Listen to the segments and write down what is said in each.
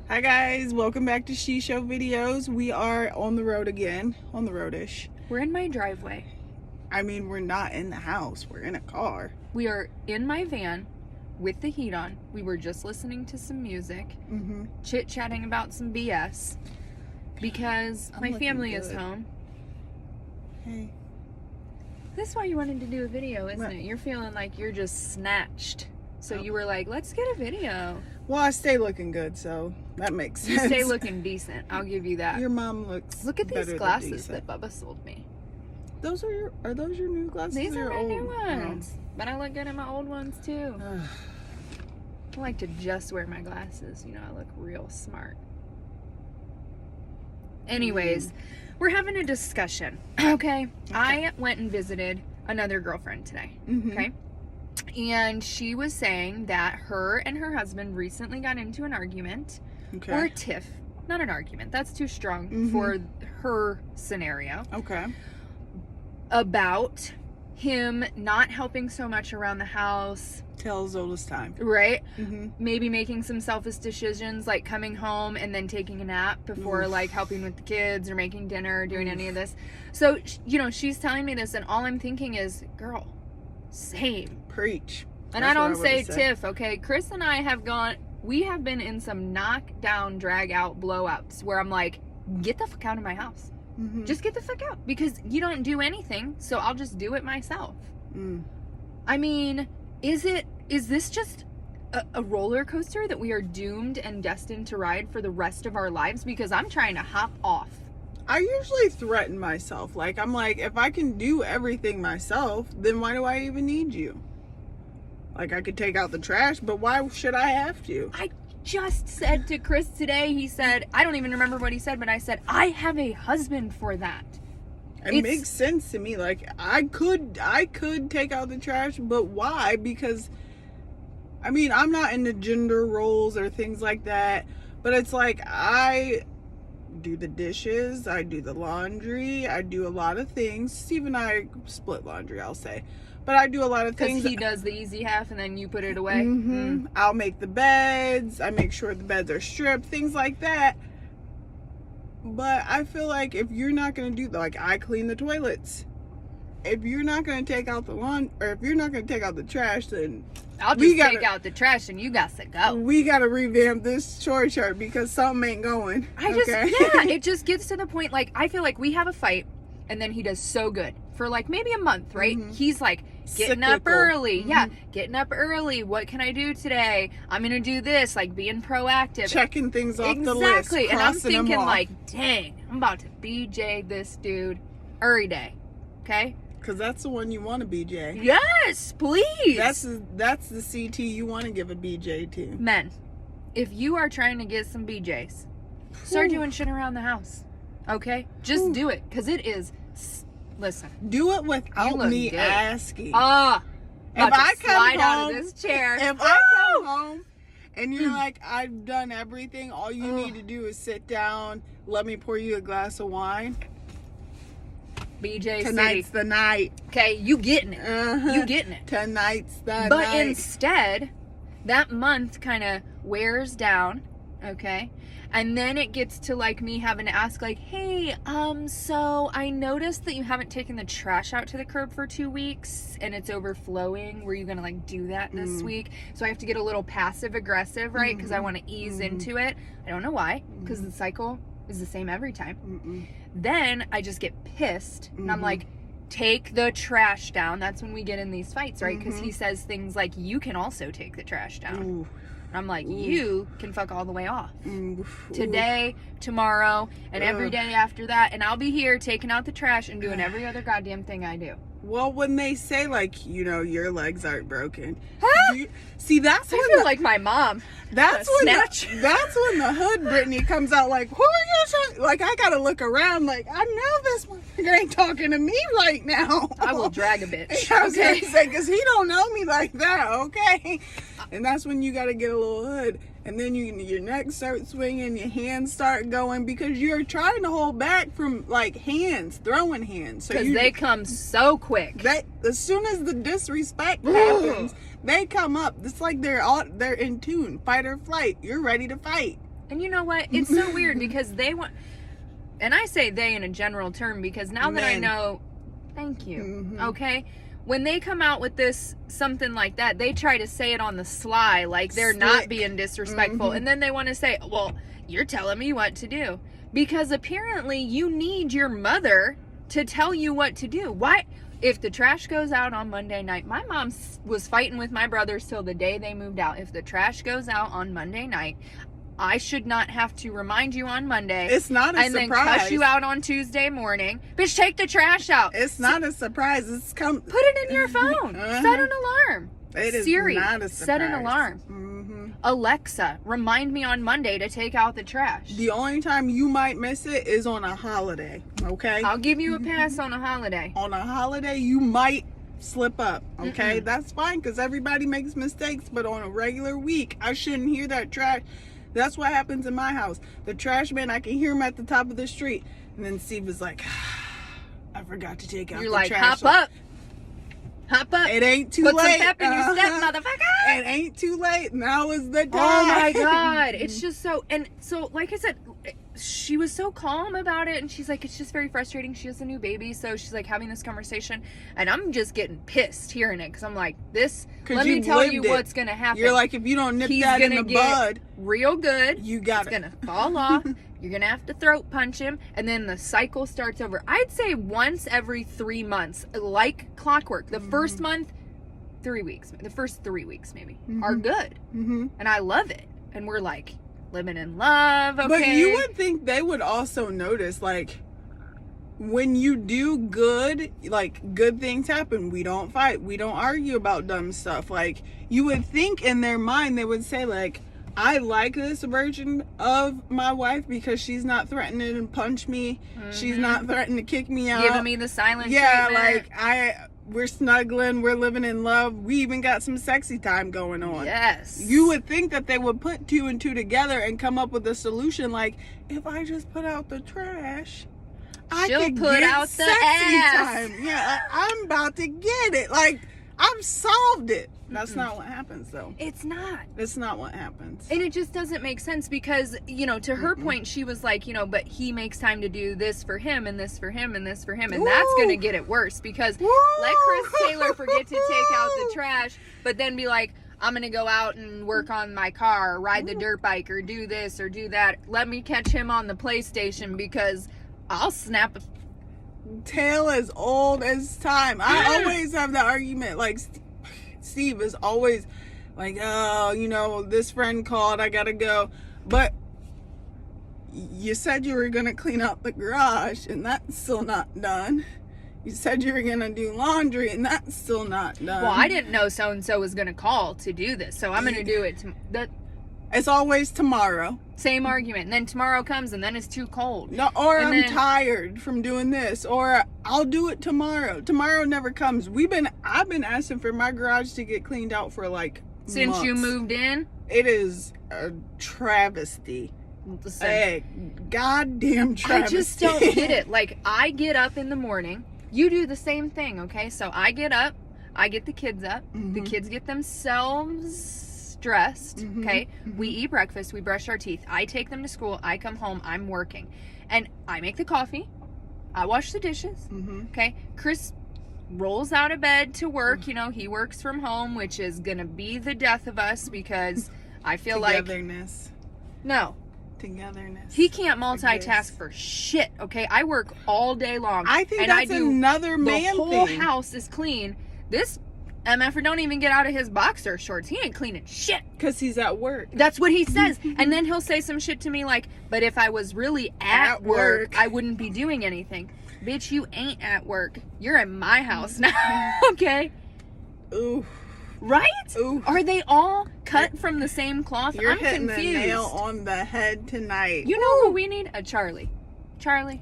Hi guys, welcome back to She Show Videos. We are on the road again, on the roadish. We're in my driveway. I mean, we're not in the house, we're in a car. We are in my van with the heat on. We were just listening to some music, chit-chatting about some BS because my family is home. Hey. This is why you wanted to do a video, isn't it? You're feeling like you're just snatched. So you were like, let's get a video. Well, I stay looking good, so that makes sense. You stay looking decent. I'll give you that. Your mom looks Look at these better glasses than that Bubba sold me. Are those your new glasses? These are my old? new ones. But I look good in my old ones too. Oh. I like to just wear my glasses. You know, I look real smart. Anyways, we're having a discussion. Okay? I went and visited another girlfriend today. Okay? And she was saying that her and her husband recently got into an argument. Okay. Or a tiff. Not an argument. That's too strong for her scenario. Okay. About him not helping so much around the house. Tell as old as time. Right? Maybe making some selfish decisions, like coming home and then taking a nap before like helping with the kids or making dinner or doing any of this. So, you know, she's telling me this and all I'm thinking is, girl, same. Preach. And I don't say tiff, okay? Chris and I have we have been in some knockdown, drag out blowouts where I'm like, get the fuck out of my house. Just get the fuck out. Because you don't do anything, so I'll just do it myself. I mean, is this just a roller coaster that we are doomed and destined to ride for the rest of our lives? Because I'm trying to hop off. I usually threaten myself. Like, I'm like, if I can do everything myself, then why do I even need you? Like, I could take out the trash, but why should I have to? I just said to Chris today, he said, I don't even remember what he said, but I said, I have a husband for that. It makes sense to me. Like, I could take out the trash, but why? Because, I mean, I'm not into gender roles or things like that, but it's like, I do the dishes, I do the laundry, I do a lot of things. Steve and I split laundry, I'll say. But I do a lot of things. Because he does the easy half and then you put it away. I'll make the beds. I make sure the beds are stripped. Things like that. But I feel like if you're not going to do, like, I clean the toilets. If you're not going to take out the lawn, or if you're not going to take out the trash, then I'll just take out the trash and you got to go. We got to revamp this chore chart because something ain't going. It just gets to the point, like, I feel like we have a fight and then he does so good for like maybe a month, right? He's like getting up early. Getting up early. What can I do today? I'm going to do this, like being proactive. Checking things off the list. Exactly. And I'm thinking like, dang, I'm about to BJ this dude every day. Okay? Because that's the one you want to BJ. Yes, please. That's the CT you want to give a BJ to. Men, if you are trying to get some BJs, start doing shit around the house. Okay? Just do it. Because it is... Listen. Do it without me asking. If I come home, out of this chair. If I come home and you're like, I've done everything, all you need to do is sit down, let me pour you a glass of wine. BJ Tonight's the night. Okay, you getting it. You getting it. Tonight's the night. But instead, that month kind of wears down, okay? And then it gets to like me having to ask like, hey, so I noticed that you haven't taken the trash out to the curb for 2 weeks and it's overflowing. Were you going to like do that this week? So I have to get a little passive aggressive, right? Because I want to ease into it. I don't know why, because the cycle is the same every time. Then I just get pissed and I'm like, take the trash down. That's when we get in these fights, right? Because he says things like, you can also take the trash down. I'm like, you can fuck all the way off. Today, tomorrow, and every day after that. And I'll be here taking out the trash and doing every other goddamn thing I do. Well, when they say, like, you know, your legs aren't broken. See, that's when I feel like my mom. That's when the hood Brittany comes out like, who are you talking? Like, I gotta look around like, I know this motherfucker ain't talking to me right now. I will drag a bitch. I was gonna say, because he don't know me like that, okay? And that's when you gotta get a little hood. And then your neck starts swinging, your hands start going because you're trying to hold back from like throwing hands. Because they come so quick. As soon as the disrespect happens, they come up. It's like they're in tune, fight or flight. You're ready to fight. And you know what? It's so weird because they want, and I say they in a general term because now that I Men. know, thank you, Mhm. okay? When they come out with this, something like that, they try to say it on the sly, like they're not Slick. being disrespectful. Mhm. And then they want to say, well, you're telling me what to do. Because apparently you need your mother to tell you what to do. Why? If the trash goes out on Monday night, my mom was fighting with my brothers till the day they moved out. If the trash goes out on Monday night, I should not have to remind you on Monday. It's not a and surprise. then cuss you out on Tuesday morning. Bitch, take the trash out. It's not a surprise. It's come. Put it in your phone. Uh-huh. Set an alarm. It is Siri, not a set an surprise. alarm. Mhm. Alexa, remind me on Monday to take out the trash. The only time you might miss it is on a holiday. Okay. I'll give you a pass on a holiday. On a holiday, you might slip up. Okay, Mm-mm. that's fine because everybody makes mistakes. But on a regular week, I shouldn't hear that trash. That's what happens in my house. The trash man, I can hear him at the top of the street, and then Steve is like, "I forgot to take out You're the like, trash." hop up. Hop up. It ain't too Put late. some pep in your step, Uh-huh. motherfucker. It ain't too late. Now is the time. Oh my God. It's just so, and so, like I said, she was so calm about it. And she's like, it's just very frustrating. She has a new baby. So she's like having this conversation. And I'm just getting pissed hearing it. Cause I'm like, this, 'Cause let me you've tell you lived it. what's going to happen. You're like, if you don't nip He's that in gonna the get bud, real good. you got It's it. going to fall off. You're going to have to throat punch him. And then the cycle starts over. I'd say once every 3 months, like clockwork. The first month, 3 weeks. The first 3 weeks maybe are good. Mm-hmm. And I love it. And we're like living in love. Okay. But you would think they would also notice, like, when you do good, like, good things happen. We don't fight. We don't argue about dumb stuff. Like, you would think in their mind they would say, like, I like this version of my wife because she's not threatening to punch me. She's not threatening to kick me out. giving me the silent Yeah, treatment. like, we're snuggling. We're living in love. We even got some sexy time going on. Yes. You would think that they would put two and two together and come up with a solution. Like, if I just put out the trash, I She'll could put get out the sexy ass. time. Yeah, I'm about to get it. Like, I've solved it. That's not what happens, though. It's not. That's not what happens. And it just doesn't make sense because, you know, to her point, she was like, you know, but he makes time to do this for him and this for him and this for him. And that's Woo! going to get it worse because Woo! let Chris Taylor forget to take out the trash, but then be like, I'm going to go out and work on my car or ride the dirt bike or do this or do that. Let me catch him on the PlayStation because I'll snap a Tale as old as time. I always have that argument. Like, Steve is always like, oh, you know, this friend called, I gotta go. But you said you were gonna clean out the garage, and that's still not done. You said you were gonna do laundry, and that's still not done. Well, I didn't know so and so was going to call to do this, so I'm going to do it. The It's always tomorrow. same argument. And then tomorrow comes, and then it's too cold. No, or And I'm then- tired from doing this, or I'll do it tomorrow. Tomorrow never comes. I've been asking for my garage to get cleaned out for like Since you months. moved in, It is a travesty. listen, A goddamn I travesty. just don't get it. Like, I get up in the morning. You do the same thing, okay? So I get up. I get the kids up. The Mhm. kids get themselves dressed, Mhm. okay? We eat breakfast. We brush our teeth. I take them to school. I come home. I'm working. And I make the coffee. I wash the dishes, Mhm. okay? Chris rolls out of bed to work. You know, he works from home, which is going to be the death of us because I feel like, Togetherness. no. Togetherness. He can't multitask Yes. for shit, okay? I work all day long. I think and that's I do another the man whole thing. house is clean. This MFer don't even get out of his boxer shorts. He ain't cleaning shit. Because he's at work. That's what he says. And then he'll say some shit to me like, but if I was really at work, I wouldn't be doing anything. Bitch, you ain't at work. You're in my house now, okay? Ooh. Right? Ooh. Are they all cut from the same cloth? You're I'm hitting confused. the nail on the head tonight. You know who we need? A Charlie. Charlie.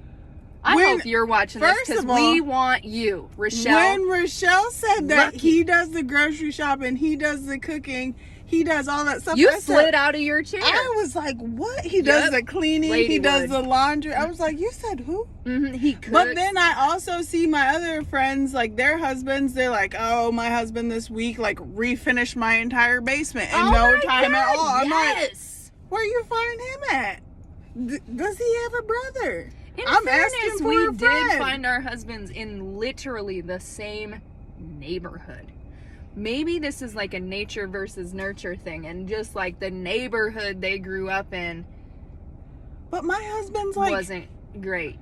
I When- hope you're watching this first because of all, we want you, Rochelle. When Rochelle said that Lucky. he does the grocery shopping, he does the cooking, he does all that stuff. You I said- slid out of your chair. I was like, what? He does Yep. the cleaning, Lady he does would. the laundry. I was like, you said who? He could. But then I also see my other friends, like their husbands, they're like, oh, my husband this week, like, refinished my entire basement in no time at all. I'm like, yes. Where you find him at? Does he have a brother? In I'm fairness, asking for we a did friend. find our husbands in literally the same neighborhood. Maybe this is like a nature versus nurture thing, and just like the neighborhood they grew up in But my husband's like, wasn't great.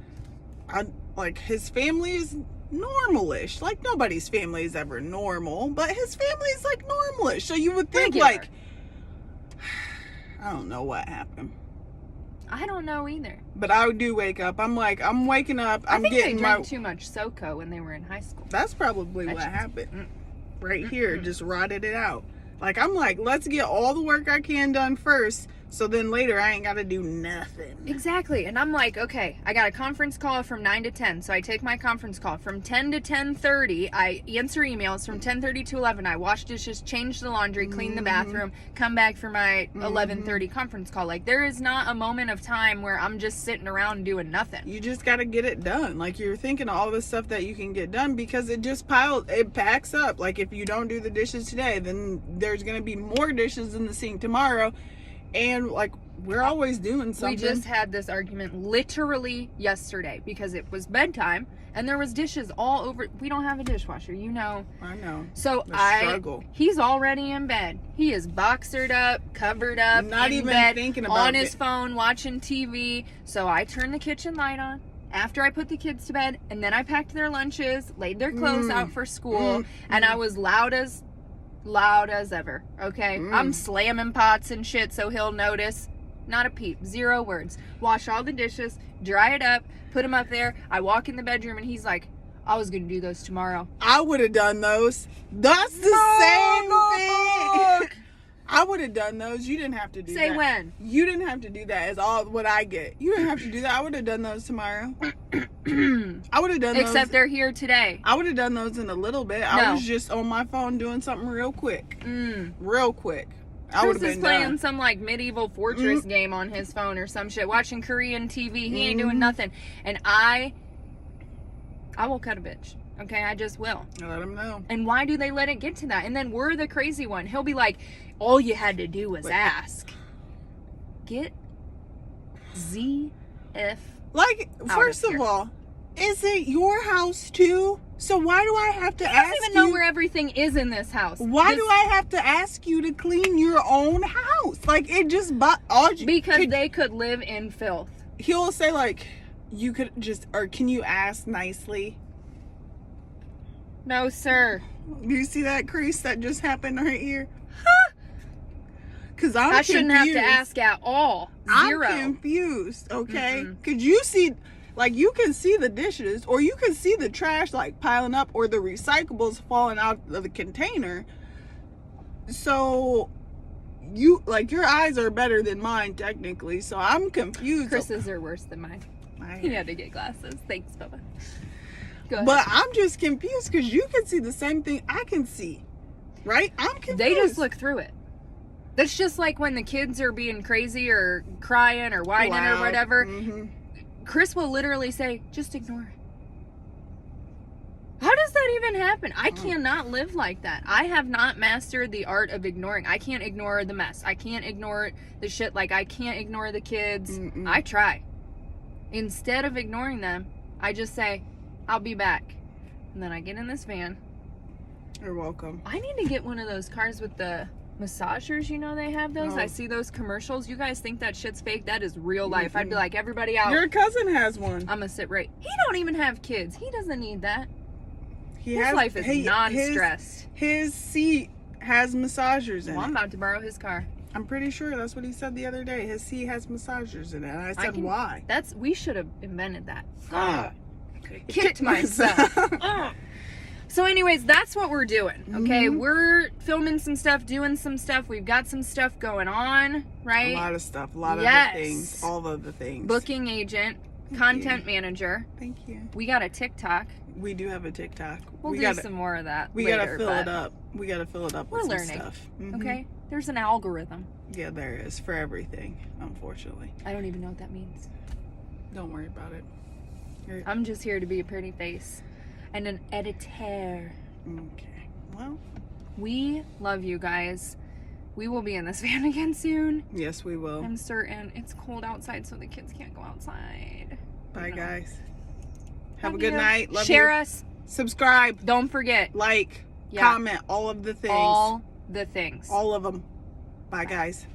like his family is normalish. Like nobody's family is ever normal, but his family is like normalish. So you would think Regular. like, I don't know what happened. I don't know either. But I do wake up. I'm waking up. I I'm think getting they my. drank too much SoCo when they were in high school. That's probably That what shit's- happened. Right here, just rotted it out. Like I'm like, let's get all the work I can done first, so then later I ain't got to do nothing. Exactly. And I'm like, okay, I got a conference call from 9 to 10. So I take my conference call from 10 to 10:30. I answer emails from 10:30 to 11. I wash dishes, change the laundry, clean the bathroom, come back for my 11:30 conference call. Like there is not a moment of time where I'm just sitting around doing nothing. You just got to get it done. Like you're thinking of all the stuff that you can get done because it just it packs up. Like if you don't do the dishes today, then there's going to be more dishes in the sink tomorrow. And like we're always doing something. We just had this argument literally yesterday because it was bedtime and there was dishes all over. We don't have a dishwasher, you know. I know. So The struggle. he's already in bed. He is boxered up, covered up, Not in even bed, thinking about on his it. phone, watching TV. So I turned the kitchen light on after I put the kids to bed, and then I packed their lunches, laid their clothes out for school, and I was loud as ever. Okay, I'm slamming pots and shit so he'll notice. Not a peep, 0 words. Wash all the dishes, dry it up, put them up there. I walk in the bedroom and he's like, I was gonna do those tomorrow. I would have done those. That's the same thing. I would have done those. You didn't have to do that. Say when. You didn't have to do that. Is all what I get. You didn't have to do that. I would have done those tomorrow. I would have done those. Except they're here today. I would have done those in a little bit. I No. was just on my phone doing something real quick. Mm. Real quick. I would Chris have is been playing done. some like medieval fortress game on his phone or some shit, watching Korean TV. He ain't doing nothing. And I will cut a bitch. Okay, I just will. Let him know. And why do they let it get to that? And then we're the crazy one. He'll be like, all you had to do was ask. Get ZF. Like, Out first of of here. all, is it your house too? So why do I have to I ask don't even know you? where everything is in this house. Why do I have to ask you to clean your own house? Like it just Because they could live in filth. he'll say like you could just or can you ask nicely? No, sir. Do you see that crease that just happened right here? Cause I'm I shouldn't have to confused. ask at all. Zero. I'm confused, okay? Could you see, like, you can see the dishes, or you can see the trash, like, piling up, or the recyclables falling out of the container. So, you, like, your eyes are better than mine, technically, so I'm confused. Chris's are worse than mine. He had to get glasses. Thanks, Bubba. Go ahead. But I'm just confused, because you can see the same thing I can see, right? I'm confused. They just look through it. That's just like when the kids are being crazy or crying or whining or Loud. whatever. Mhm. Chris will literally say, just ignore it. How does that even happen? I cannot live like that. I have not mastered the art of ignoring. I can't ignore the mess. I can't ignore the shit. Like, I can't ignore the kids. Mm-mm. I try. Instead of ignoring them, I just say, I'll be back. And then I get in this van. You're welcome. I need to get one of those cars with the massagers. You know they have those? No. I see those commercials. You guys think that shit's fake? That is real life. I'd be like, everybody out. Your cousin has one. I'm gonna sit right. He don't even have kids. He doesn't need that. He His life is non-stressed. His seat has massagers in Well, it. I'm about to borrow his car. I'm pretty sure that's what he said the other day. His seat has massagers in it. And I said, why? We should have invented that. Ah. I could have kicked myself. Ugh. So anyways, that's what we're doing. Okay, we're filming some stuff, doing some stuff. We've got some stuff going on, right? A lot of stuff. A lot of Yes. the things. All of the things. Booking agent, content manager. Thank you. We got a TikTok. We do have a TikTok. We'll we do gotta, some more of that. We later, gotta fill but it up. We gotta fill it up We're with some learning. stuff. Mhm. Okay, there's an algorithm. Yeah, there is for everything. Unfortunately, I don't even know what that means. don't worry about it. I'm just here to be a pretty face and an editor. Okay. Well, We love you guys. We will be in this van again soon. Yes, we will. I'm certain. It's cold outside, so the kids can't go outside. Bye, No. guys. Have Love a good you. night. Love Share you. us. Subscribe. Don't forget. Like. Yeah. Comment. All of the things. All the things. All of them. Bye, guys.